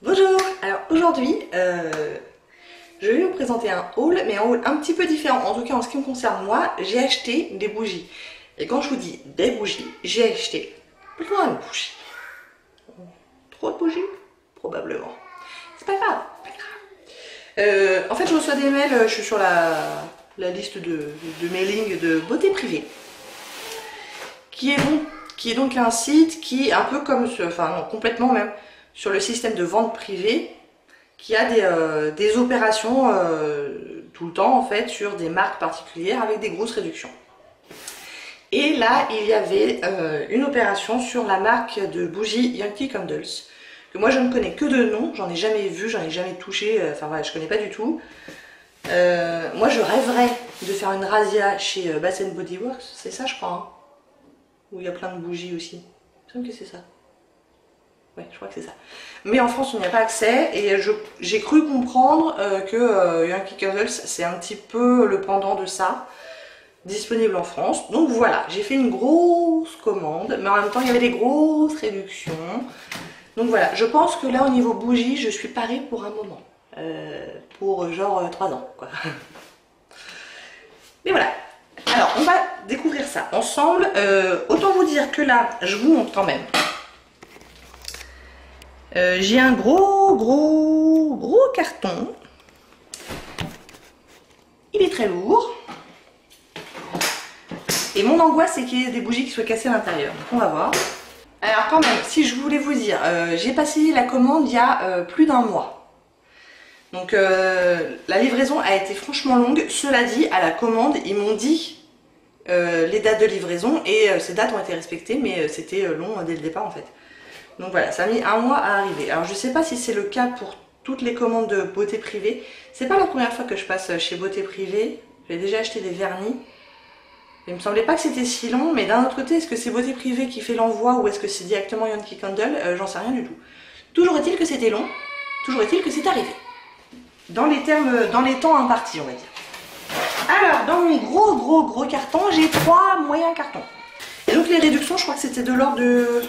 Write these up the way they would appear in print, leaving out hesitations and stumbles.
Bonjour. Alors aujourd'hui, je vais vous présenter un haul, mais un haul un petit peu différent. En tout cas, en ce qui me concerne moi, j'ai acheté des bougies. Et quand je vous dis des bougies, j'ai acheté plein de bougies. Trop de bougies? Probablement. C'est pas grave, pas grave. En fait, je reçois des mails, je suis sur la liste de mailing de beauté privée, qui est donc un site qui est un peu comme, enfin non, complètement même, sur le système de vente privée, qui a des opérations tout le temps en fait sur des marques particulières avec des grosses réductions. Et là, il y avait une opération sur la marque de bougies Yankee Candles, que moi je ne connais que de nom, j'en ai jamais vu, j'en ai jamais touché, enfin voilà, je connais pas du tout. Moi je rêverais de faire une razzia chez Bath Body Works, c'est ça je crois, hein, où il y a plein de bougies aussi. Il me semble que c'est ça. Ouais, je crois que c'est ça. Mais en France, on n'y a pas accès et j'ai cru comprendre que Yankee Candles, c'est un petit peu le pendant de ça, disponible en France. Donc voilà, j'ai fait une grosse commande, mais en même temps, il y avait des grosses réductions. Donc voilà, je pense que là, au niveau bougie, je suis parée pour un moment. Pour genre 3 ans, quoi. Mais voilà. Alors, on va découvrir ça ensemble. Autant vous dire que là, je vous montre quand même. J'ai un gros carton. Il est très lourd. Et mon angoisse, c'est qu'il y ait des bougies qui soient cassées à l'intérieur. Donc on va voir. Alors quand même, si je voulais vous dire, j'ai passé la commande il y a plus d'un mois. Donc la livraison a été franchement longue. Cela dit, à la commande, ils m'ont dit les dates de livraison et ces dates ont été respectées, mais c'était long dès le départ en fait. Donc voilà, ça a mis un mois à arriver. Alors je sais pas si c'est le cas pour toutes les commandes de beauté privée. C'est pas la première fois que je passe chez beauté privée. J'ai déjà acheté des vernis. Il me semblait pas que c'était si long, mais d'un autre côté, est-ce que c'est beauté privée qui fait l'envoi ou est-ce que c'est directement Yankee Candle? J'en sais rien du tout. Toujours est-il que c'était long, toujours est-il que c'est arrivé. Dans les termes, dans les temps impartis, on va dire. Alors, dans mon gros carton, j'ai 3 moyens cartons. Et donc les réductions, je crois que c'était de l'ordre de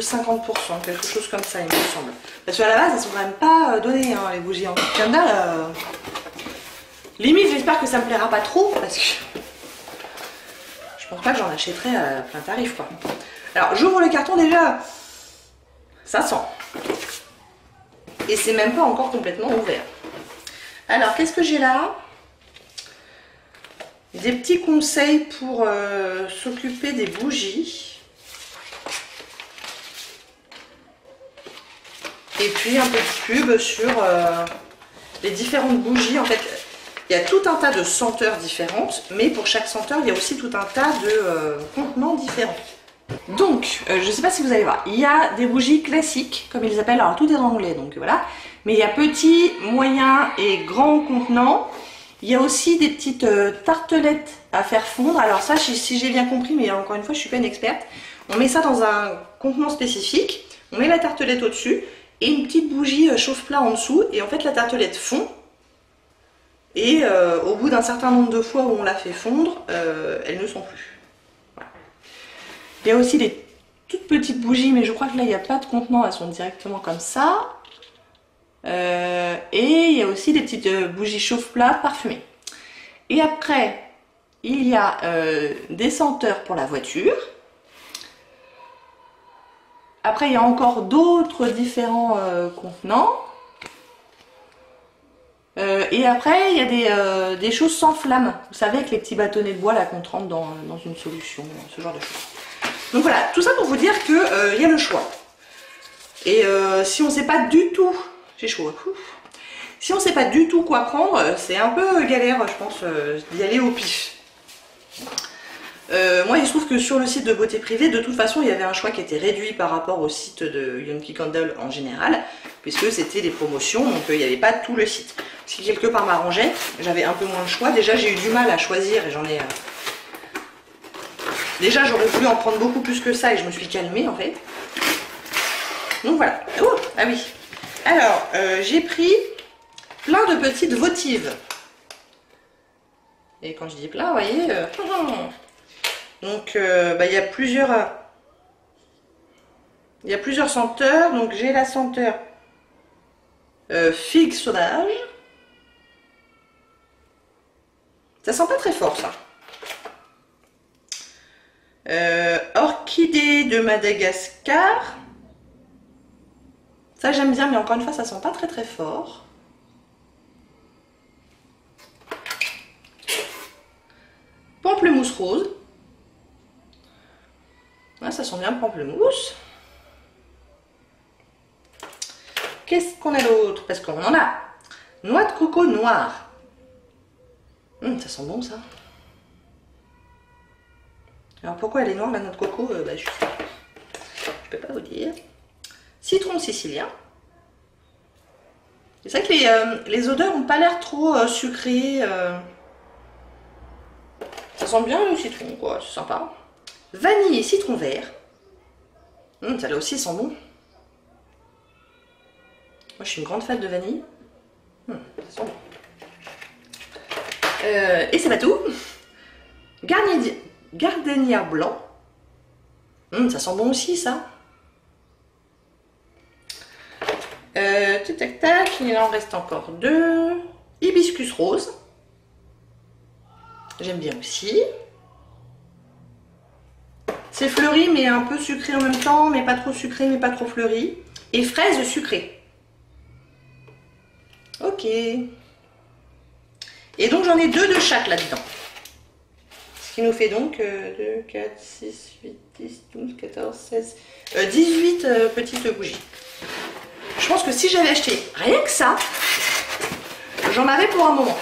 50%, quelque chose comme ça, il me semble. Parce qu'à la base, elles sont quand même pas données, hein, les bougies en Candle. Limite, j'espère que ça me plaira pas trop, parce que je pense pas que j'en achèterai à plein tarif, quoi. Alors, j'ouvre le carton déjà, ça sent. Et c'est même pas encore complètement ouvert. Alors, qu'est-ce que j'ai là? Des petits conseils pour s'occuper des bougies. Et puis un petit pub sur les différentes bougies. En fait, il y a tout un tas de senteurs différentes, mais pour chaque senteur, il y a aussi tout un tas de contenants différents. Donc, je ne sais pas si vous allez voir, il y a des bougies classiques, comme ils appellent, alors tout est en anglais, donc voilà. Mais il y a petits, moyens et grands contenants. Il y a aussi des petites tartelettes à faire fondre. Alors ça, si j'ai bien compris, mais encore une fois, je ne suis pas une experte. On met ça dans un contenant spécifique, on met la tartelette au-dessus, et une petite bougie chauffe-plat en dessous, et en fait la tartelette fond, et au bout d'un certain nombre de fois où on la fait fondre, elles ne sont plus. Voilà. Il y a aussi des toutes petites bougies, mais je crois que là il n'y a pas de contenant, elles sont directement comme ça. Et il y a aussi des petites bougies chauffe-plat parfumées. Et après, il y a des senteurs pour la voiture. Après, il y a encore d'autres différents contenants. Et après, il y a des choses sans flamme. Vous savez, avec les petits bâtonnets de bois là qu'on trempe dans une solution, ce genre de choses. Donc voilà, tout ça pour vous dire qu'il y a le choix. Et si on ne sait pas du tout... J'ai chaud. Si on ne sait pas du tout quoi prendre, c'est un peu galère, je pense, d'y aller au pif. Moi, il se trouve que sur le site de beauté privée, de toute façon, il y avait un choix qui était réduit par rapport au site de Yankee Candle en général, puisque c'était des promotions, donc il n'y avait pas tout le site. Ce qui quelque part m'arrangeait, j'avais un peu moins de choix. Déjà, j'ai eu du mal à choisir et j'en ai... Déjà, j'aurais voulu en prendre beaucoup plus que ça et je me suis calmée en fait. Donc voilà. Oh, ah oui. Alors, j'ai pris plein de petites votives. Et quand je dis plein, vous voyez... Donc, il y a plusieurs Il y a plusieurs senteurs, donc j'ai la senteur figue sauvage. Ça sent pas très fort ça. Orchidée de Madagascar. Ça j'aime bien, mais encore une fois ça sent pas très très fort. Pamplemousse rose. Ouais, ça sent bien le pamplemousse. Qu'est-ce qu'on a d'autre? Parce qu'on en a. Noix de coco noire. Ça sent bon ça. Alors pourquoi elle est noire la noix de coco? Je peux pas vous dire. Citron sicilien. C'est vrai que les odeurs n'ont pas l'air trop sucrées. Ça sent bien le citron quoi, c'est sympa. Vanille et citron vert. Ça là aussi sent bon. Moi je suis une grande fan de vanille. Ça sent bon. Et c'est pas tout. Gardenia blanc. Ça sent bon aussi ça. Tac tac tac, il en reste encore 2. Hibiscus rose. J'aime bien aussi. C'est fleuri mais un peu sucré en même temps, mais pas trop sucré mais pas trop fleuri. Et fraise sucrée. Ok. Et donc j'en ai 2 de chaque là-dedans. Ce qui nous fait donc 2, 4, 6, 8, 10, 12, 14, 16, 18 petites bougies. Je pense que si j'avais acheté rien que ça, j'en avais pour un moment.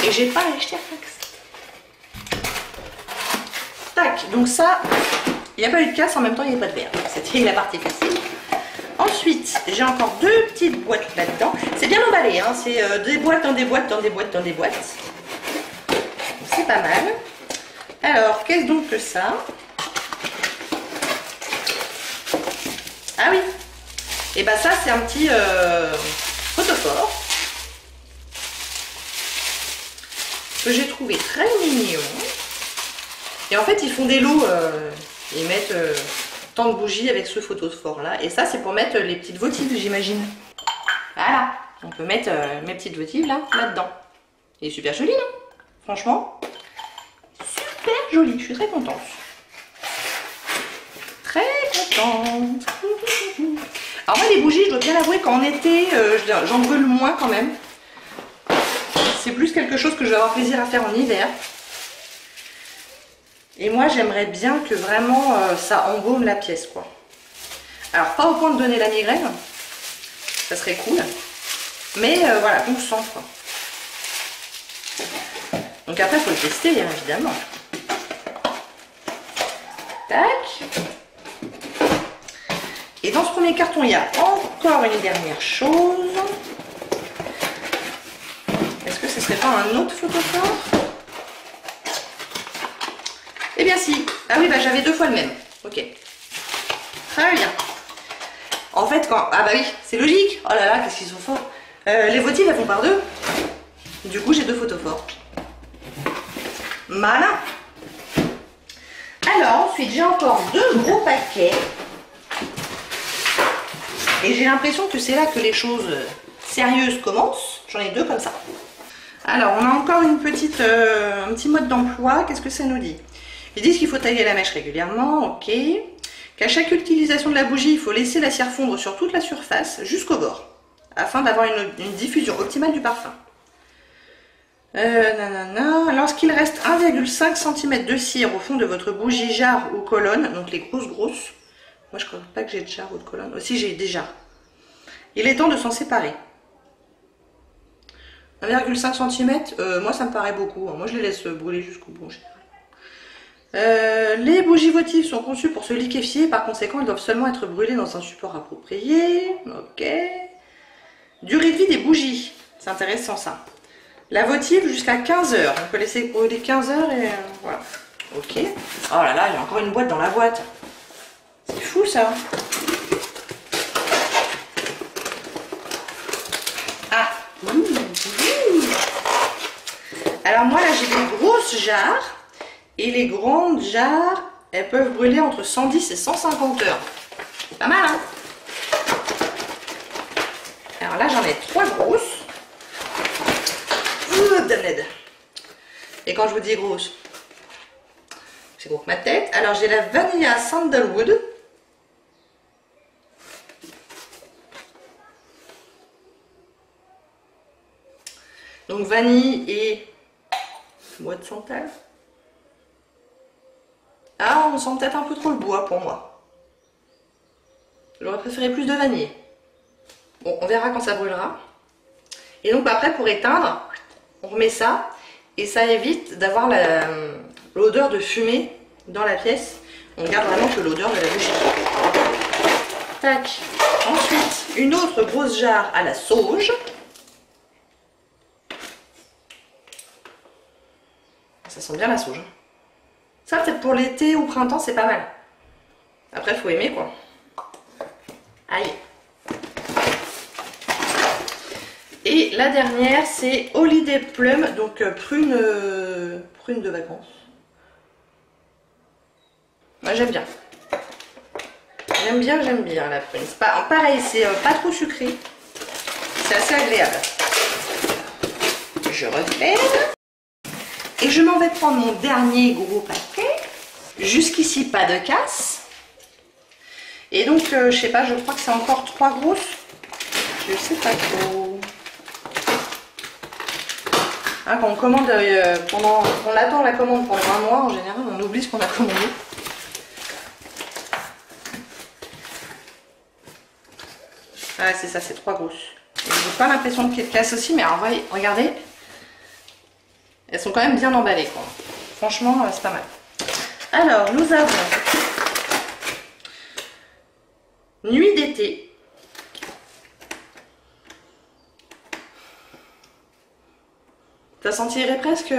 Et j'ai pas acheté rien que ça. Tac, donc ça, il n'y a pas eu de casse, en même temps il n'y a pas de verre. C'était la partie facile. Ensuite, j'ai encore 2 petites boîtes là-dedans. C'est bien emballé, hein. C'est des boîtes dans des boîtes, dans des boîtes, dans des boîtes. C'est pas mal. Alors, qu'est-ce donc que ça? Ah oui. Et bah ça, c'est un petit photophore que j'ai trouvé très mignon. Et en fait, ils font des lots. Ils mettent tant de bougies avec ce photophore là. Et ça, c'est pour mettre les petites votives, j'imagine. Voilà. On peut mettre mes petites votives là-dedans. Il est super joli, non? Franchement, super joli. Je suis très contente. Très contente. Alors moi, les bougies, je dois bien l'avouer qu'en été, j'en brûle moins quand même. C'est plus quelque chose que je vais avoir plaisir à faire en hiver. Et moi, j'aimerais bien que vraiment ça embaume la pièce, quoi. Alors, pas au point de donner la migraine. Ça serait cool. Mais voilà, on sent, quoi. Donc après, il faut le tester, bien évidemment. Tac. Et dans ce premier carton, il y a encore une dernière chose. Est-ce que ce serait pas un autre photophore? Eh bien si. Ah oui, bah j'avais 2 fois le même. Ok. Très bien. En fait, quand... Ah bah oui, c'est logique. Oh là là, qu'est-ce qu'ils sont forts. Les votives, elles font par 2. Du coup, j'ai 2 photophores. Malin. Alors, ensuite, j'ai encore 2 gros paquets. Et j'ai l'impression que c'est là que les choses sérieuses commencent. J'en ai 2 comme ça. Alors, on a encore une petite, un petit mode d'emploi. Qu'est-ce que ça nous dit? Ils disent qu'il faut tailler la mèche régulièrement, ok. Qu'à chaque utilisation de la bougie, il faut laisser la cire fondre sur toute la surface, jusqu'au bord, afin d'avoir une diffusion optimale du parfum. Lorsqu'il reste 1,5 cm de cire au fond de votre bougie jarre ou colonne, donc les grosses, moi je crois pas que j'ai de jarre ou de colonne, aussi j'ai des jarres, il est temps de s'en séparer. 1,5 cm, moi ça me paraît beaucoup, moi je les laisse brûler jusqu'au bout. Les bougies votives sont conçues pour se liquéfier, par conséquent elles doivent seulement être brûlées dans un support approprié. Ok. Durée de vie des bougies, c'est intéressant ça. La votive jusqu'à 15 heures, on peut laisser brûler 15 heures et voilà. Ok. Oh là là, il y a encore une boîte dans la boîte. C'est fou ça. Ah. Alors moi là j'ai des grosses jarres. Et les grandes jarres, elles peuvent brûler entre 110 et 150 heures. Pas mal, hein? Alors là, j'en ai 3 grosses. Damned. Et quand je vous dis grosse, c'est gros que ma tête. Alors j'ai la Vanilla Sandalwood. Donc vanille et bois de santal. Ah, on sent peut-être un peu trop le bois pour moi. J'aurais préféré plus de vanille. Bon, on verra quand ça brûlera. Et donc après, pour éteindre, on remet ça. Et ça évite d'avoir l'odeur de fumée dans la pièce. On garde vraiment que l'odeur de la bougie. Tac. Ensuite, une autre grosse jarre à la sauge. Ça sent bien la sauge. Ça, peut-être pour l'été ou printemps, c'est pas mal. Après, il faut aimer, quoi. Aïe. Et la dernière, c'est Holiday Plum, donc prune de vacances. Moi, j'aime bien. J'aime bien la prune. Pas, pareil, c'est pas trop sucré. C'est assez agréable. Je refais. Et je m'en vais prendre mon dernier gros paquet. Jusqu'ici, pas de casse. Et donc, je sais pas, je crois que c'est encore 3 grosses. Je sais pas trop. Hein, quand on commande, on attend la commande pendant un mois, en général, on oublie ce qu'on a commandé. Ah, c'est ça, c'est 3 grosses. J'ai pas l'impression qu'il y ait de casse aussi, mais alors, regardez. Elles sont quand même bien emballées, quoi. Franchement, c'est pas mal. Alors, nous avons Nuit d'été. Ça sentirait presque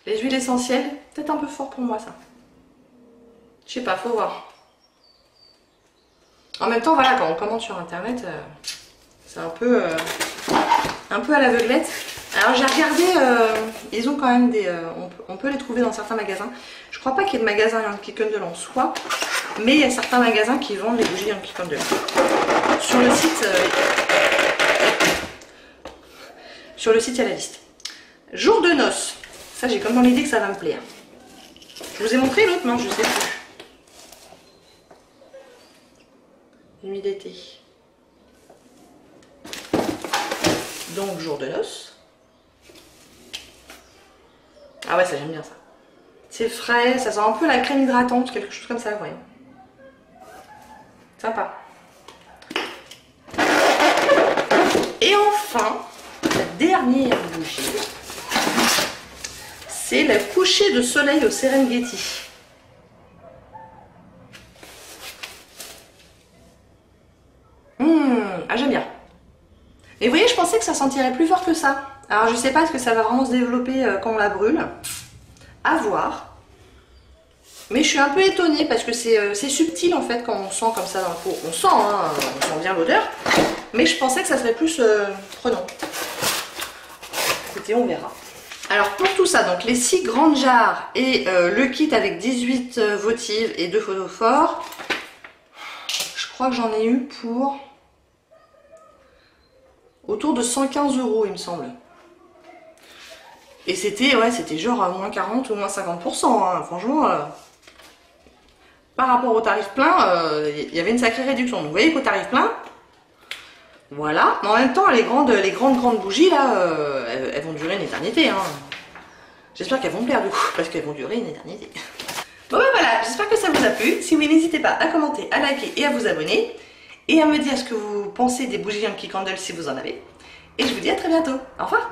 les huiles essentielles. Peut-être un peu fort pour moi, ça. Je sais pas, faut voir. En même temps, voilà, quand on commande sur internet, c'est un peu à l'aveuglette. Alors j'ai regardé, ils ont quand même des... on peut les trouver dans certains magasins. Je crois pas qu'il y ait de magasins Yankee Candle en soi, mais il y a certains magasins qui vendent les bougies Yankee Candle. Sur le site, il y a la liste. Jour de noces. Ça, j'ai comme dans l'idée que ça va me plaire. Je vous ai montré l'autre, non, je sais plus. Nuit d'été. Donc, jour de noces. Ah ouais, ça j'aime bien ça. C'est frais, ça sent un peu la crème hydratante, quelque chose comme ça, vous voyez. Sympa. Et enfin, la dernière bougie, c'est le coucher de soleil au Serengeti. Ah, j'aime bien. Et vous voyez, je pensais que ça sentirait plus fort que ça. Alors je sais pas, est-ce que ça va vraiment se développer quand on la brûle? À voir. Mais je suis un peu étonnée parce que c'est subtil en fait quand on sent comme ça dans la peau. On sent, hein, on sent bien l'odeur. Mais je pensais que ça serait plus prenant. Écoutez, on verra. Alors pour tout ça, donc les 6 grandes jarres et le kit avec 18 votives et 2 photophores, je crois que j'en ai eu pour autour de 115 €, il me semble. Et c'était, ouais, c'était genre à moins 40 ou moins 50%, hein. Franchement, par rapport au tarif plein, il y avait une sacrée réduction. Donc vous voyez qu'au tarif plein, voilà. Mais en même temps, les grandes bougies, là, elles vont durer une éternité, hein. J'espère qu'elles vont me plaire du coup, parce qu'elles vont durer une éternité. Bon ben voilà, j'espère que ça vous a plu. Si oui, n'hésitez pas à commenter, à liker et à vous abonner. Et à me dire ce que vous pensez des bougies Yankee Candle si vous en avez. Et je vous dis à très bientôt. Au revoir.